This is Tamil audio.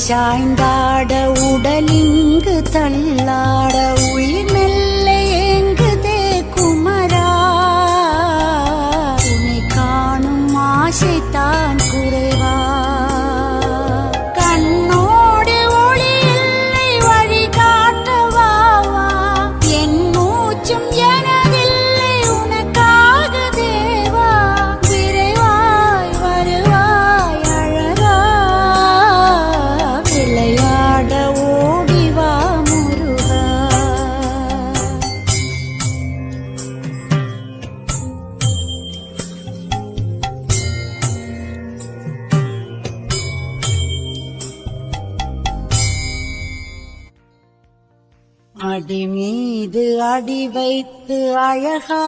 சாய்ந்தாட உடலிங்கு தள்ளாட உயிர் மெல்ல ஏங்குதே குமரா உன்னை காணும் ஆசைத்தான் குறைவா கண்ணோடு ஒளி இல்லை வழி காட்டவா என் மூச்சும் எனதில்லை உனக்காக தேவா விரைவாய் வருவாய் அழகா விளையாட ஓடிவா முருகா அடி மீது அடி வைத்து அழகா